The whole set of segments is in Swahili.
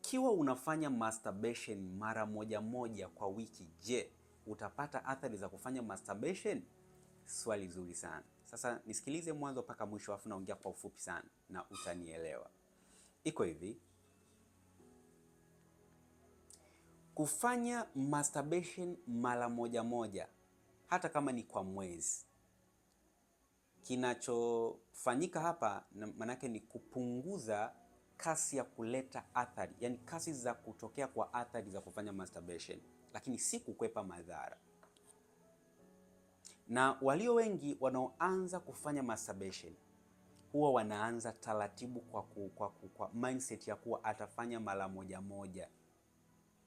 Ikiwa unafanya masturbation mara moja kwa wiki, je, utapata athari za kufanya masturbation? Swali zuri sana. Sasa nisikilize mwanzo mpaka mwisho, afu naongea kwa ufupi sana na utanielewa. Iko hivi, kufanya masturbation mara moja hata kama ni kwa mwezi, kinachofanyika hapa manake ni kupunguza kasi ya kuleta athari, yani kasi za kutokea kwa athari za kufanya masturbation, lakini si kukwepa madhara. Na walio wengi wanaoanza kufanya masturbation huwa wanaanza taratibu kwa mindset ya kuwa atafanya mara moja,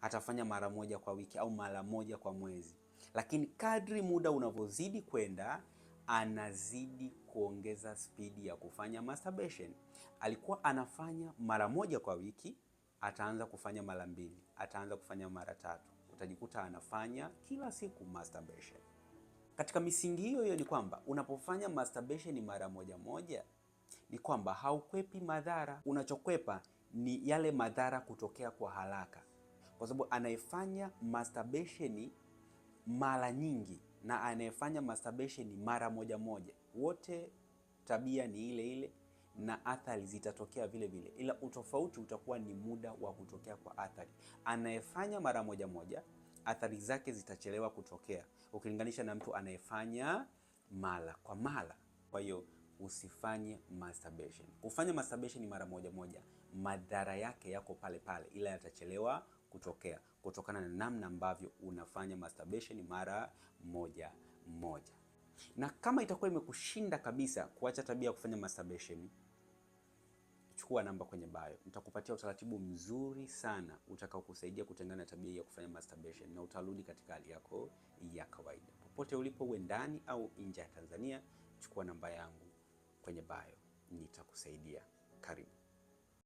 atafanya mara moja kwa wiki au mara moja kwa mwezi, lakini kadri muda unavyozidi kwenda anazidi kuongeza spidi ya kufanya masturbation. Alikuwa anafanya mara moja kwa wiki, ataanza kufanya mara mbili, ataanza kufanya mara tatu, utajikuta anafanya kila siku masturbation. Katika misingi hiyo ni kwamba unapofanya masturbation mara moja ni kwamba haukwepi madhara. Unachokwepa ni yale madhara kutokea kwa haraka, kwa sababu anayefanya masturbation mara nyingi na anayefanya masturbation mara moja wote tabia ni ile na athari zitatokea vile, ila utofauti utakuwa ni muda wa kutokea kwa athari. Anayefanya mara moja athari zake zitachelewa kutokea ukilinganisha na mtu anayefanya mara kwa mara. Kwa hiyo usifanye masturbation. Kufanya masturbation mara moja madhara yake yako pale, ila yatachelewa kutokea kutokana na namna ambavyo unafanya masturbation mara moja. Na kama itakuwa imekushinda kabisa kuacha tabia ya kufanya masturbation, chukua namba kwenye bio. Nitakupatia utaratibu mzuri sana utakao kusaidia kutengana na tabia ya kufanya masturbation na utarudi katika hali yako ya kawaida. Popote ulipo, uwe ndani au nje ya Tanzania, chukua namba yangu kwenye bio, nitakusaidia. Karibu.